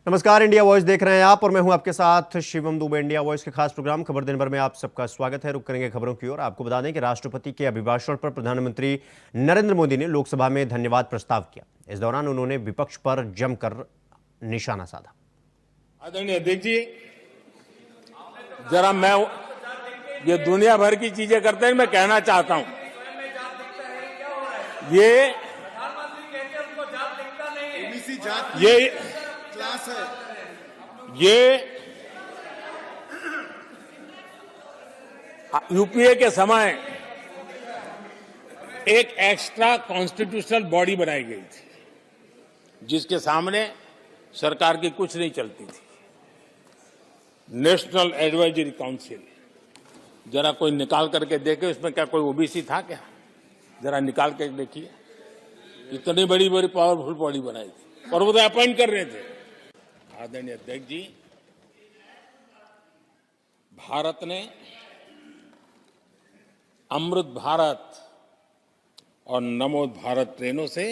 नमस्कार, India voice देख रहे हैं आप और मैं हूं आपके साथ शिवम दुबे। इंडिया वॉइस के खास प्रोग्राम खबर दिन भर में आप सबका स्वागत है। रुक करेंगे खबरों की ओर। आपको बता दें कि राष्ट्रपति के अभिभाषण पर प्रधानमंत्री नरेंद्र मोदी ने लोकसभा में धन्यवाद प्रस्ताव किया। इस दौरान उन्होंने विपक्ष पर जमकर निशाना साधा। आदरणीय अध्यक्ष जी, जरा मैं ये दुनिया भर की चीजें करते हैं, मैं कहना चाहता हूं ये क्लास है। ये यूपीए के समय एक एक्स्ट्रा कॉन्स्टिट्यूशनल बॉडी बनाई गई थी जिसके सामने सरकार की कुछ नहीं चलती थी। नेशनल एडवाइजरी काउंसिल, जरा कोई निकाल करके देखे उसमें क्या कोई ओबीसी था क्या? जरा निकाल के देखिए, इतनी बड़ी बड़ी पावरफुल बॉडी बनाई थी और वो तो अपॉइंट कर रहे थे। आदरणीय अध्यक्ष जी, भारत ने अमृत भारत और नमो भारत ट्रेनों से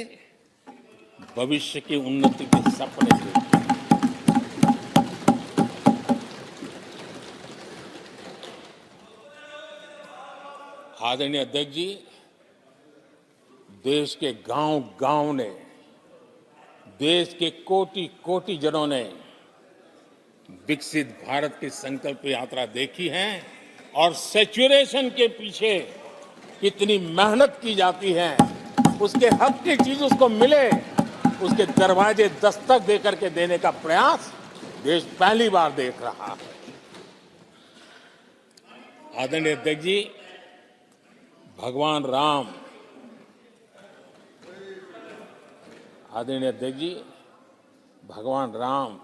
भविष्य की उन्नति के सपने देखे। आदरणीय अध्यक्ष जी, देश के गांव-गांव ने, देश के कोटि-कोटि जनों ने विकसित भारत की संकल्प यात्रा देखी है और सैचुरेशन के पीछे कितनी मेहनत की जाती है, उसके हक की चीज उसको मिले, उसके दरवाजे दस्तक देकर के देने का प्रयास देश पहली बार देख रहा है। आदरणीय अध्यक्ष जी, भगवान राम, आदरणीय अध्यक्ष जी, भगवान राम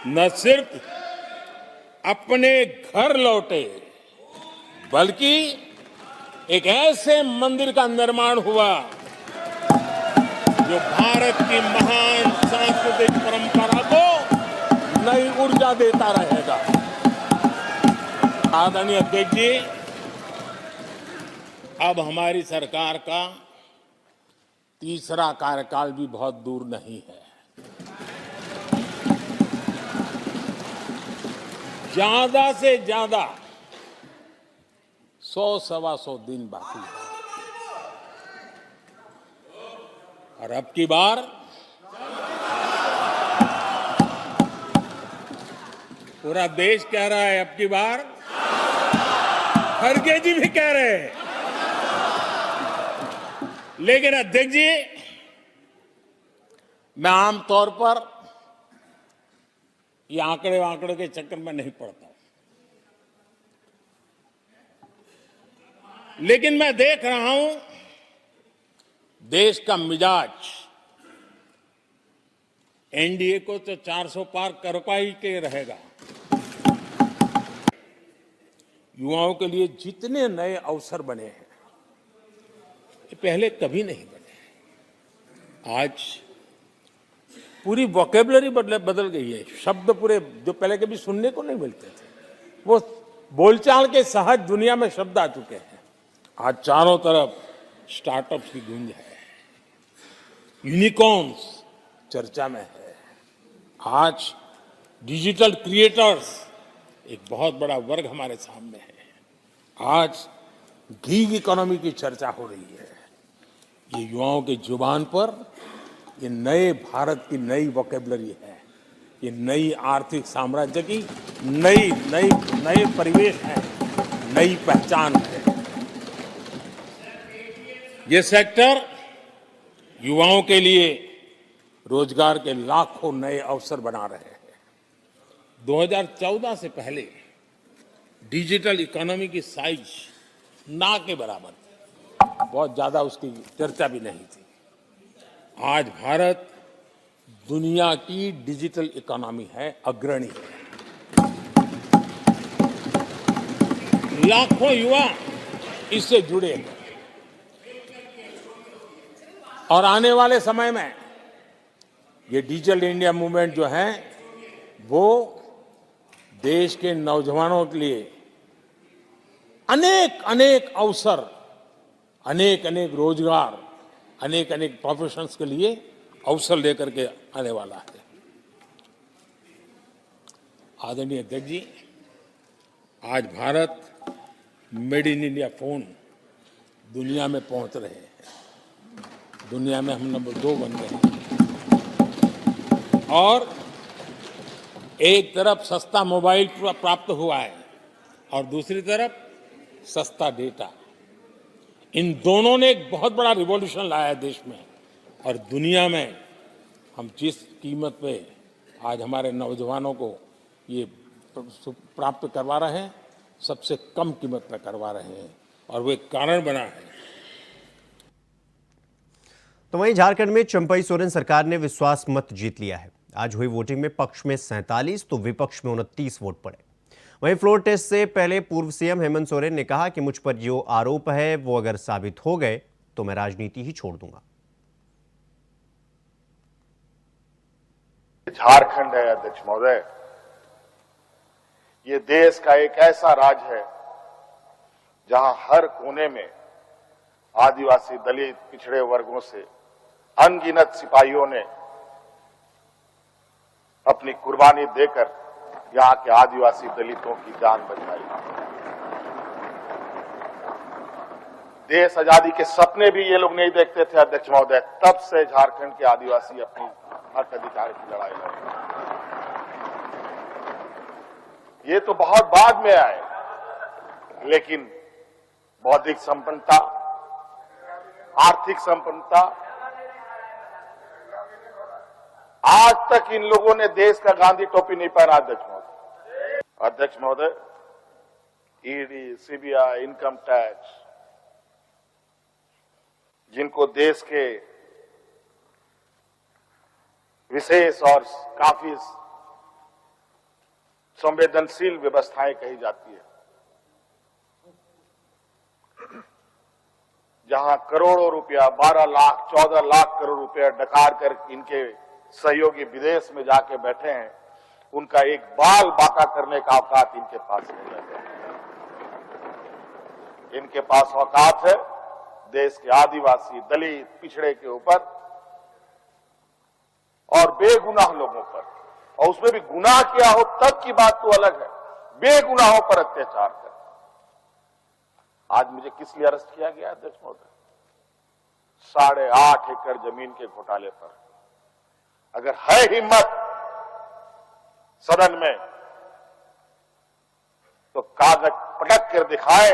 न सिर्फ अपने घर लौटे बल्कि एक ऐसे मंदिर का निर्माण हुआ जो भारत की महान सांस्कृतिक परंपरा को नई ऊर्जा देता रहेगा। आदरणीय अध्यक्ष जी, अब हमारी सरकार का तीसरा कार्यकाल भी बहुत दूर नहीं है। ज्यादा से ज्यादा 100-125 दिन बाकी है और अब की बार पूरा देश कह रहा है, अब की बार खड़गे जी भी कह रहे हैं। लेकिन अध्यक्ष जी, मैं आमतौर पर ये आंकड़े के चक्कर में नहीं पड़ता, लेकिन मैं देख रहा हूं देश का मिजाज एनडीए को तो 400 पार कर पाई के रहेगा। युवाओं के लिए जितने नए अवसर बने हैं ये पहले कभी नहीं बने। आज पूरी वोकेबलरी बदल गई है। शब्द पूरे जो पहले कभी सुनने को नहीं मिलते थे, वो बोलचाल के सहज दुनिया में शब्द आ चुके हैं। आज चारों तरफ स्टार्टअप्स की गूंज है, यूनिकॉर्न्स चर्चा में है। आज डिजिटल क्रिएटर्स एक बहुत बड़ा वर्ग हमारे सामने है। आज गीग इकोनॉमी की चर्चा हो रही है। ये युवाओं के जुबान पर ये नए भारत की नई वोकेबलरी है, ये नई आर्थिक साम्राज्य की नए परिवेश है, नई पहचान है। ये सेक्टर युवाओं के लिए रोजगार के लाखों नए अवसर बना रहे हैं। 2014 से पहले डिजिटल इकोनॉमी की साइज ना के बराबर थी, बहुत ज्यादा उसकी चर्चा भी नहीं थी। आज भारत दुनिया की डिजिटल इकोनॉमी है, अग्रणी है। लाखों युवा इससे जुड़े हैं और आने वाले समय में ये डिजिटल इंडिया मूवमेंट जो है वो देश के नौजवानों के लिए अनेक अनेक अवसर, अनेक अनेक रोजगार, अनेक अनेक प्रोफेशंस के लिए अवसर लेकर के आने वाला है। आदरणीय अध्यक्ष जी, आज Bharat made in India phone दुनिया में पहुंच रहे हैं। दुनिया में हम नंबर 2 बन गए हैं। और एक तरफ सस्ता मोबाइल प्राप्त हुआ है और दूसरी तरफ सस्ता डेटा। इन दोनों ने एक बहुत बड़ा रिवॉल्यूशन लाया है देश में और दुनिया में। हम जिस कीमत पे आज हमारे नौजवानों को ये प्राप्त करवा रहे हैं, सबसे कम कीमत पर करवा रहे हैं और वो एक कारण बना है। तो वहीं झारखंड में चंपई सोरेन सरकार ने विश्वास मत जीत लिया है। आज हुई वोटिंग में पक्ष में 47 तो विपक्ष में 29 वोट पड़े। वहीं फ्लोर टेस्ट से पहले पूर्व सीएम हेमंत सोरेन ने कहा कि मुझ पर जो आरोप है वो अगर साबित हो गए तो मैं राजनीति ही छोड़ दूंगा। झारखंड है अध्यक्ष महोदय, ये देश का एक ऐसा राज्य है जहां हर कोने में आदिवासी, दलित, पिछड़े वर्गों से अनगिनत सिपाहियों ने अपनी कुर्बानी देकर यहां के आदिवासी दलितों की जान बचाई। देश आजादी के सपने भी ये लोग नहीं देखते थे अध्यक्ष महोदय, तब से झारखंड के आदिवासी अपनी हक अधिकार की लड़ाई लड़ रहे। ये तो बहुत बाद में आए, लेकिन बौद्धिक संपन्नता, आर्थिक संपन्नता, आज तक इन लोगों ने देश का गांधी टोपी नहीं पहना। अध्यक्ष महोदय, ईडी, सीबीआई, इनकम टैक्स, जिनको देश के विशेष और काफी संवेदनशील व्यवस्थाएं कही जाती है, जहां करोड़ों रुपया, 12 लाख, 14 लाख करोड़ रुपया डकार कर इनके सहयोगी विदेश में जाके बैठे हैं, उनका एक बाल बाका करने का औकात इनके पास नहीं है। इनके पास औकात है देश के आदिवासी, दलित, पिछड़े के ऊपर और बेगुनाह लोगों पर, और उसमें भी गुनाह किया हो तब की बात तो अलग है, बेगुनाहों पर अत्याचार कर। आज मुझे किस लिए अरेस्ट किया गया अध्यक्ष महोदय? 8.5 एकड़ जमीन के घोटाले पर। अगर है हिम्मत सदन में तो कागज पटक कर दिखाए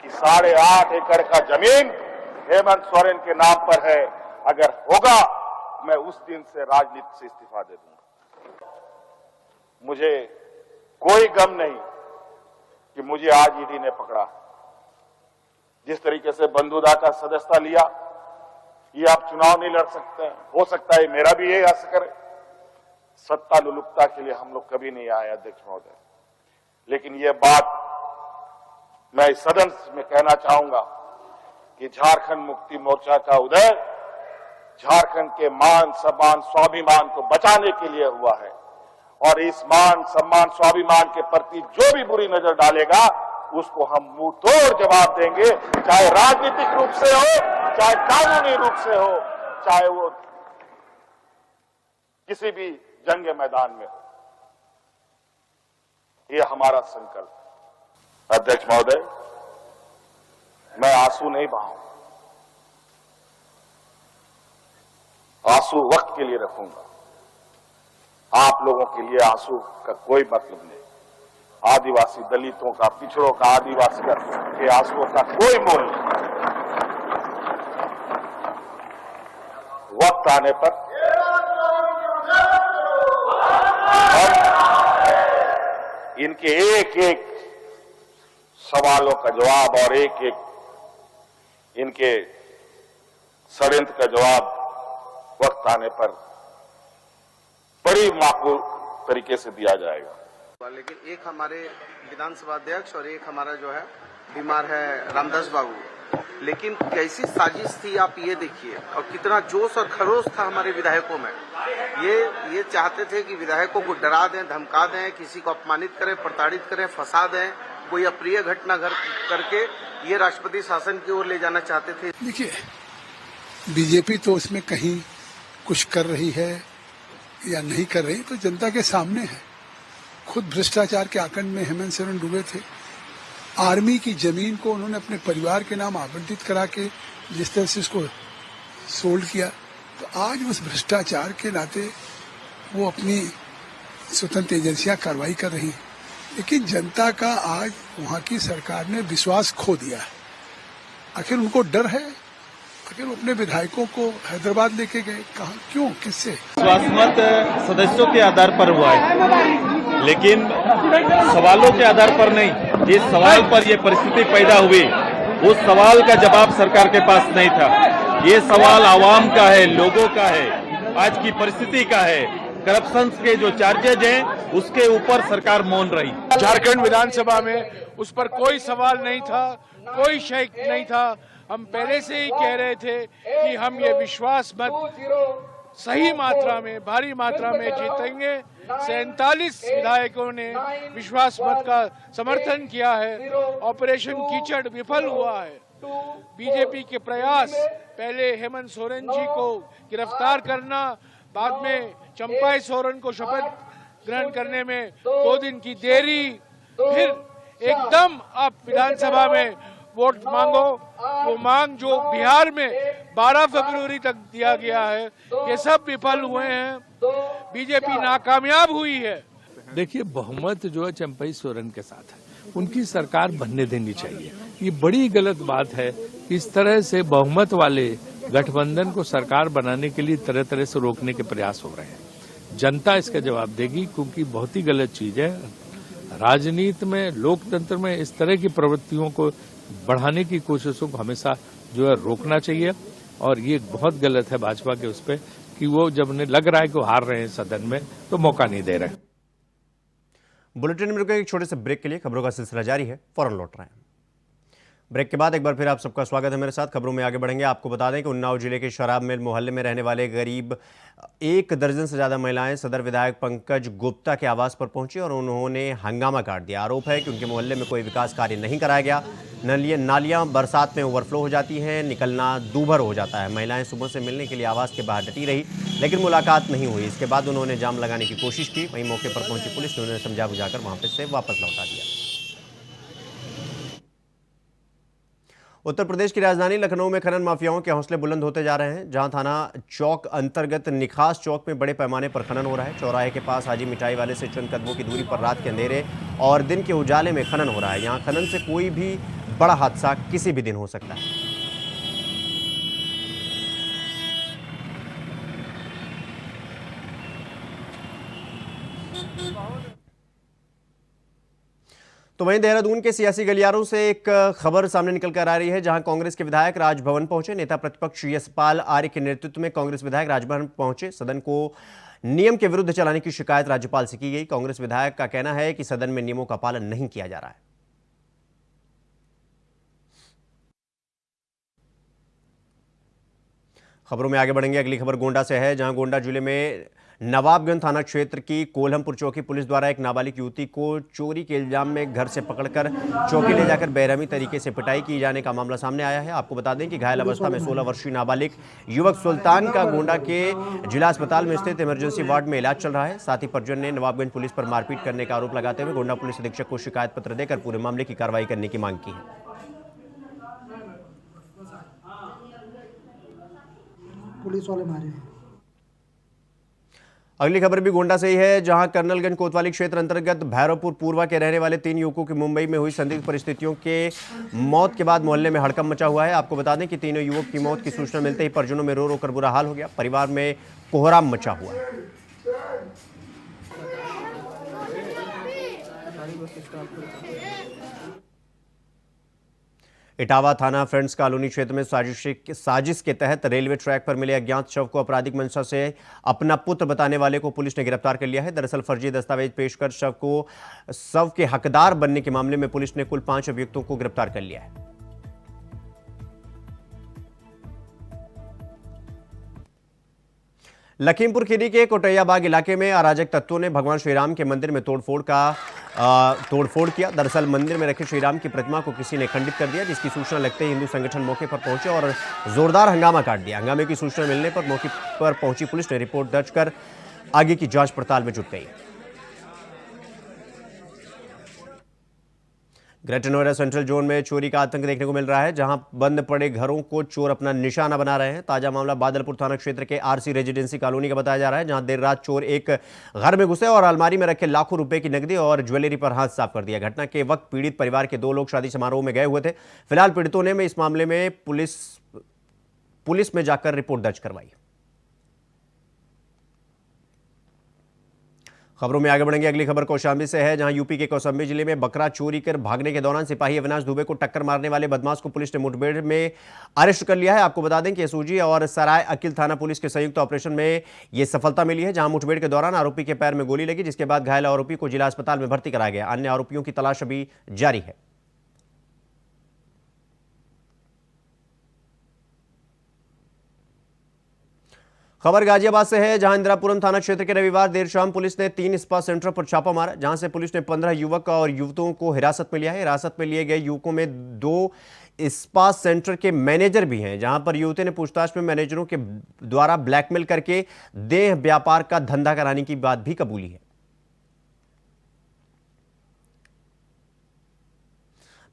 कि 8.5 एकड़ का जमीन हेमंत सोरेन के नाम पर है। अगर होगा, मैं उस दिन से राजनीति से इस्तीफा दे दूंगा। मुझे कोई गम नहीं कि मुझे आज ईडी ने पकड़ा। जिस तरीके से बंदूदा का सदस्यता लिया, ये आप चुनाव नहीं लड़ सकते हैं। हो सकता है मेरा भी ये आस करे। सत्ता लुलुकता के लिए हम लोग कभी नहीं आए अध्यक्ष महोदय, लेकिन ये बात मैं इस सदन में कहना चाहूंगा कि झारखंड मुक्ति मोर्चा का उदय झारखंड के मान, सम्मान, स्वाभिमान को बचाने के लिए हुआ है, और इस मान, सम्मान, स्वाभिमान के प्रति जो भी बुरी नजर डालेगा उसको हम मुंह तोड़ जवाब देंगे, चाहे राजनीतिक रूप से हो, चाहे कानूनी रूप से हो, चाहे वो किसी भी जंग मैदान में हो। ये हमारा संकल्प। अध्यक्ष महोदय, मैं आंसू नहीं बहाऊं, आंसू वक्त के लिए रखूंगा। आप लोगों के लिए आंसू का कोई मतलब नहीं। आदिवासी दलितों का, पिछड़ों का, आदिवासी के आंसुओं का कोई मोल नहीं। वक्त आने पर हम इनके एक एक सवालों का जवाब और एक एक इनके षड्यंत्र का जवाब वक्त आने पर बड़ी माकूल तरीके से दिया जाएगा। लेकिन एक हमारे विधानसभा अध्यक्ष और एक हमारा जो है बीमार है रामदास बाबू, लेकिन कैसी साजिश थी आप ये देखिए, और कितना जोश और खरोश था हमारे विधायकों में। ये चाहते थे कि विधायकों को डरा दें, धमका दें, किसी को अपमानित करें, प्रताड़ित करें, फंसा दें, कोई अप्रिय घटना करके ये राष्ट्रपति शासन की ओर ले जाना चाहते थे। देखिए, बीजेपी तो इसमें कहीं कुछ कर रही है या नहीं कर रही तो जनता के सामने है। खुद भ्रष्टाचार के आकंड में हेमंत सोरेन डूबे थे। आर्मी की जमीन को उन्होंने अपने परिवार के नाम आवंटित करा के जिस तरह से उसको सोल्ड किया, तो आज उस भ्रष्टाचार के नाते वो अपनी स्वतंत्र एजेंसियां कार्रवाई कर रही हैं, लेकिन जनता का आज वहां की सरकार ने विश्वास खो दिया है। आखिर उनको डर है, आखिर वो अपने विधायकों को हैदराबाद लेके गए, कहा क्यों, किससे? विश्वास मत सदस्यों के आधार पर हुआ है, लेकिन सवालों के आधार पर नहीं। जिस सवाल पर यह परिस्थिति पैदा हुई, उस सवाल का जवाब सरकार के पास नहीं था। ये सवाल आवाम का है, लोगों का है, आज की परिस्थिति का है। करप्शन के जो चार्जेज हैं, उसके ऊपर सरकार मौन रही। झारखंड विधानसभा में उस पर कोई सवाल नहीं था, कोई शक नहीं था। हम पहले से ही कह रहे थे कि हम ये विश्वास मत सही मात्रा में, भारी मात्रा में जीतेंगे। 47 विधायकों ने विश्वास मत का समर्थन किया है। ऑपरेशन कीचड़ विफल हुआ है। बीजेपी के प्रयास, पहले हेमंत सोरेन जी को गिरफ्तार करना, बाद में चंपाई सोरेन को शपथ ग्रहण करने में 2 दिन की देरी, फिर एकदम आप विधानसभा में वोट मांगो। वो मांग जो बिहार में 12 फरवरी तक दिया गया है, ये सब विफल हुए हैं। बीजेपी नाकामयाब हुई है। देखिए, बहुमत जो है चंपाई सोरेन के साथ है, उनकी सरकार बनने देनी चाहिए। ये बड़ी गलत बात है कि इस तरह से बहुमत वाले गठबंधन को सरकार बनाने के लिए तरह तरह से रोकने के प्रयास हो रहे हैं। जनता इसका जवाब देगी, क्योंकि बहुत ही गलत चीज है। राजनीति में, लोकतंत्र में इस तरह की प्रवृत्तियों को बढ़ाने की कोशिशों को हमेशा जो है रोकना चाहिए। और ये बहुत गलत है भाजपा के उस पर कि वो जब उन्हें लग रहा है कि वो हार रहे हैं सदन में, तो मौका नहीं दे रहे। बुलेटिन में रुके एक छोटे से ब्रेक के लिए। खबरों का सिलसिला जारी है, फौरन लौट रहे हैं। ब्रेक के बाद एक बार फिर आप सबका स्वागत है मेरे साथ। खबरों में आगे बढ़ेंगे। आपको बता दें कि उन्नाव जिले के शराब मिल मोहल्ले में रहने वाले करीब 1 दर्जन से ज्यादा महिलाएं सदर विधायक पंकज गुप्ता के आवास पर पहुंची और उन्होंने हंगामा काट दिया। आरोप है कि उनके मोहल्ले में कोई विकास कार्य नहीं कराया गया। नालियां बरसात में ओवरफ्लो हो जाती हैं, निकलना दूभर हो जाता है। महिलाएं सुबह से मिलने के लिए आवास के बाहर डटी रही, लेकिन मुलाकात नहीं हुई। इसके बाद उन्होंने जाम लगाने की कोशिश की। वहीं मौके पर पहुंची पुलिस ने उन्हें समझा बुझाकर वहां से वापस लौटा दिया। उत्तर प्रदेश की राजधानी लखनऊ में खनन माफियाओं के हौसले बुलंद होते जा रहे हैं। जहां थाना चौक अंतर्गत निखास चौक में बड़े पैमाने पर खनन हो रहा है। चौराहे के पास हाजी मिठाई वाले से चंद कदमों की दूरी पर रात के अंधेरे और दिन के उजाले में खनन हो रहा है। यहां खनन से कोई भी बड़ा हादसा किसी भी दिन हो सकता है। तो वहीं देहरादून के सियासी गलियारों से एक खबर सामने निकल कर आ रही है, जहां कांग्रेस के विधायक राजभवन पहुंचे। नेता प्रतिपक्ष यशपाल आर्य के नेतृत्व में कांग्रेस विधायक राजभवन पहुंचे। सदन को नियम के विरुद्ध चलाने की शिकायत राज्यपाल से की गई। कांग्रेस विधायक का कहना है कि सदन में नियमों का पालन नहीं किया जा रहा है। खबरों में आगे बढ़ेंगे। अगली खबर गोंडा से है, जहां गोंडा जिले में नवाबगंज थाना क्षेत्र की कोल्हमपुर चौकी पुलिस द्वारा एक नाबालिग युवती को चोरी के इल्जाम में घर से पकड़कर चौकी ले जाकर बेरहमी तरीके से पिटाई की जाने का मामला सामने आया है। आपको बता दें कि घायल अवस्था में 16 वर्षीय नाबालिग युवक सुल्तान का गोंडा के जिला अस्पताल में स्थित इमरजेंसी वार्ड में इलाज चल रहा है। साथ ही परिजन ने नवाबगंज पुलिस पर मारपीट करने का आरोप लगाते हुए गोंडा पुलिस अधीक्षक को शिकायत पत्र देकर पूरे मामले की कार्रवाई करने की मांग की है। पुलिस वाले मारे हैं। अगली खबर भी गोंडा से ही है, जहां कर्नलगंज कोतवाली क्षेत्र अंतर्गत भैरवपुर पूर्वा के रहने वाले 3 युवकों की मुंबई में हुई संदिग्ध परिस्थितियों के मौत के बाद मोहल्ले में हड़कंप मचा हुआ है। आपको बता दें कि तीनों युवक की मौत की सूचना मिलते ही परिजनों में रो रो कर बुरा हाल हो गया। परिवार में कोहराम मचा हुआ है। इटावा थाना फ्रेंड्स कॉलोनी क्षेत्र में साजिश के तहत रेलवे ट्रैक पर मिले अज्ञात शव को आपराधिक मंशा से अपना पुत्र बताने वाले को पुलिस ने गिरफ्तार कर लिया है। दरअसल फर्जी दस्तावेज पेश कर शव के हकदार बनने के मामले में पुलिस ने कुल 5 अभियुक्तों को गिरफ्तार कर लिया है। लखीमपुर खीरी के कोटैया बाग इलाके में अराजक तत्वों ने भगवान श्रीराम के मंदिर में तोड़फोड़ किया। दरअसल मंदिर में रखे श्रीराम की प्रतिमा को किसी ने खंडित कर दिया, जिसकी सूचना लगते ही हिंदू संगठन मौके पर पहुंचे और जोरदार हंगामा काट दिया। हंगामे की सूचना मिलने पर मौके पर पहुंची पुलिस ने रिपोर्ट दर्ज कर आगे की जांच पड़ताल में जुट गई। ग्रेटर नोएडा सेंट्रल जोन में चोरी का आतंक देखने को मिल रहा है, जहां बंद पड़े घरों को चोर अपना निशाना बना रहे हैं। ताजा मामला बादलपुर थाना क्षेत्र के आरसी रेजिडेंसी कॉलोनी का बताया जा रहा है, जहां देर रात चोर एक घर में घुसे और अलमारी में रखे लाखों रुपए की नकदी और ज्वेलरी पर हाथ साफ कर दिया। घटना के वक्त पीड़ित परिवार के 2 लोग शादी समारोह में गए हुए थे। फिलहाल पीड़ितों ने इस मामले में पुलिस में जाकर रिपोर्ट दर्ज करवाई। खबरों में आगे बढ़ेंगे। अगली खबर कौशाम्बी से है, जहां यूपी के कौशाम्बी जिले में बकरा चोरी कर भागने के दौरान सिपाही अविनाश दुबे को टक्कर मारने वाले बदमाश को पुलिस ने मुठभेड़ में अरेस्ट कर लिया है। आपको बता दें कि एसओजी और सराय अकिल थाना पुलिस के संयुक्त ऑपरेशन में यह सफलता मिली है, जहां मुठभेड़ के दौरान आरोपी के पैर में गोली लगी, जिसके बाद घायल आरोपी को जिला अस्पताल में भर्ती कराया गया। अन्य आरोपियों की तलाश अभी जारी है। खबर गाजियाबाद से है, जहां इंदिरापुरम थाना क्षेत्र के रविवार देर शाम पुलिस ने 3 स्पा सेंटर पर छापा मारा, जहां से पुलिस ने 15 युवक और युवतियों को हिरासत में लिया है। हिरासत में लिए गए युवकों में 2 स्पा सेंटर के मैनेजर भी हैं, जहां पर युवती ने पूछताछ में मैनेजरों के द्वारा ब्लैकमेल करके देह व्यापार का धंधा कराने की बात भी कबूली है।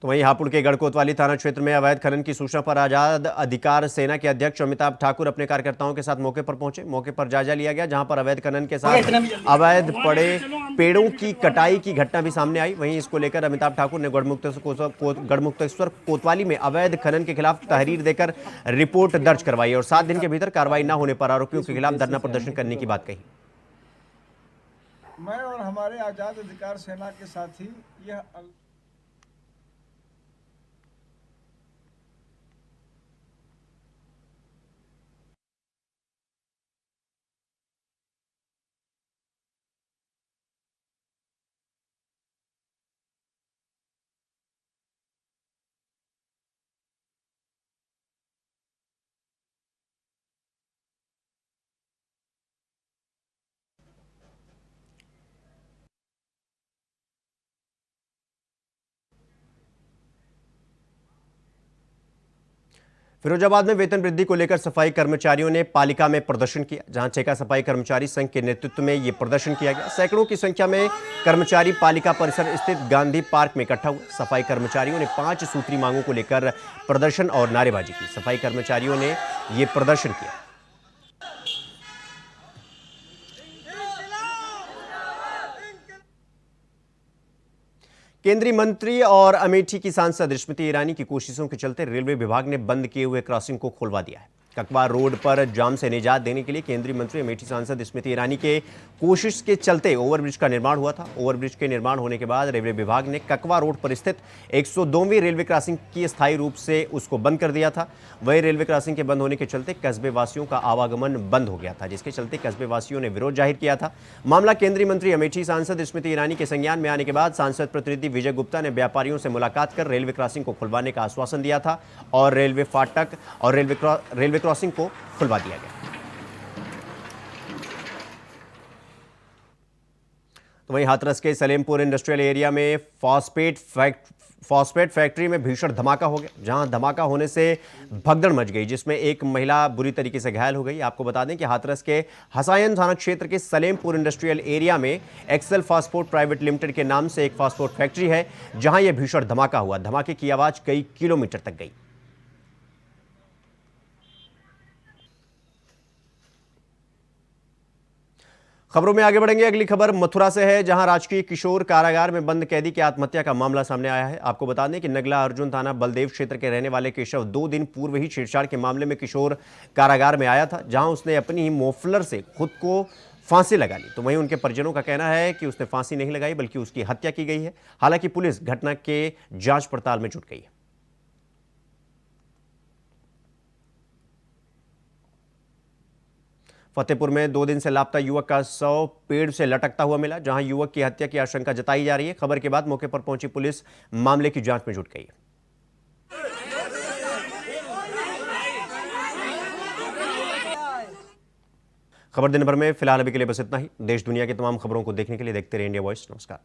तो वहीं हापुड़ के गढ़कोतवाली थाना क्षेत्र में अवैध खनन की सूचना पर आजाद अधिकार सेना के अध्यक्ष अमिताभ ठाकुर अपने कार्यकर्ताओं के साथ मौके पर पहुंचे। मौके पर जायजा लिया गया, जहां पर अवैध खनन के साथ अवैध पड़े पेड़ों की कटाई की घटना भी सामने आई। वहीं इसको लेकर अमिताभ ठाकुर ने गढ़मुक्तेश्वर कोतवाली में अवैध खनन के खिलाफ तहरीर देकर रिपोर्ट दर्ज करवाई और 7 दिन के भीतर कार्रवाई न होने पर आरोपियों के खिलाफ धरना प्रदर्शन करने की बात कही। मैं और हमारे आजाद अधिकार सेना के साथी यह फिरोजाबाद में वेतन वृद्धि को लेकर सफाई कर्मचारियों ने पालिका में प्रदर्शन किया, जहां ठेका सफाई कर्मचारी संघ के नेतृत्व में यह प्रदर्शन किया गया। सैकड़ों की संख्या में कर्मचारी पालिका परिसर स्थित गांधी पार्क में इकट्ठा हुए। सफाई कर्मचारियों ने 5 सूत्री मांगों को लेकर प्रदर्शन और नारेबाजी की। सफाई कर्मचारियों ने यह प्रदर्शन किया। केंद्रीय मंत्री और अमेठी की सांसद स्मृति ईरानी की कोशिशों के चलते रेलवे विभाग ने बंद किए हुए क्रॉसिंग को खुलवा दिया है। ककवा रोड पर जाम से निजात देने के लिए केंद्रीय मंत्री अमेठी सांसद स्मृति ईरानी के कोशिश के चलते ओवरब्रिज का निर्माण हुआ था। ओवरब्रिज के निर्माण होने के बाद रेलवे विभाग ने ककवा रोड पर स्थित 102वीं रेलवे क्रॉसिंग की स्थायी रूप से उसको बंद कर दिया था। वही रेलवे क्रॉसिंग के बंद होने के चलते कस्बे वासियों का आवागमन बंद हो गया था, जिसके चलते कस्बे वासियों ने विरोध जाहिर किया था। मामला केंद्रीय मंत्री अमेठी सांसद स्मृति ईरानी के संज्ञान में आने के बाद सांसद प्रतिनिधि विजय गुप्ता ने व्यापारियों से मुलाकात कर रेलवे क्रॉसिंग को खुलवाने का आश्वासन दिया था और रेलवे फाटक और रेलवे क्रॉसिंग को खुलवा दिया गया। तो वहीं हाथरस के सलेमपुर इंडस्ट्रियल एरिया में फॉस्फेट फैक्ट्री में भीषण धमाका हो गया, जहां धमाका होने से भगदड़ मच गई, जिसमें एक महिला बुरी तरीके से घायल हो गई। आपको बता दें कि हाथरस के हसायन थाना क्षेत्र के सलेमपुर इंडस्ट्रियल एरिया में एक्सेल फास्फोर्ट प्राइवेट लिमिटेड के नाम से एक फास्फोर्ट फैक्ट्री है, जहां यह भीषण धमाका हुआ। धमाके की आवाज कई किलोमीटर तक गई। खबरों में आगे बढ़ेंगे। अगली खबर मथुरा से है, जहां राजकीय किशोर कारागार में बंद कैदी की आत्महत्या का मामला सामने आया है। आपको बता दें कि नगला अर्जुन थाना बलदेव क्षेत्र के रहने वाले केशव 2 दिन पूर्व ही छेड़छाड़ के मामले में किशोर कारागार में आया था, जहां उसने अपनी ही मोफलर से खुद को फांसी लगा ली। तो वहीं उनके परिजनों का कहना है कि उसने फांसी नहीं लगाई, बल्कि उसकी हत्या की गई है। हालांकि पुलिस घटना के जांच पड़ताल में जुट गई है। फतेहपुर में 2 दिन से लापता युवक का शव पेड़ से लटकता हुआ मिला, जहां युवक की हत्या की आशंका जताई जा रही है। खबर के बाद मौके पर पहुंची पुलिस मामले की जांच में जुट गई है। खबर दिन भर में फिलहाल अभी के लिए बस इतना ही। देश दुनिया की तमाम खबरों को देखने के लिए देखते रहिए इंडिया वॉइस। नमस्कार।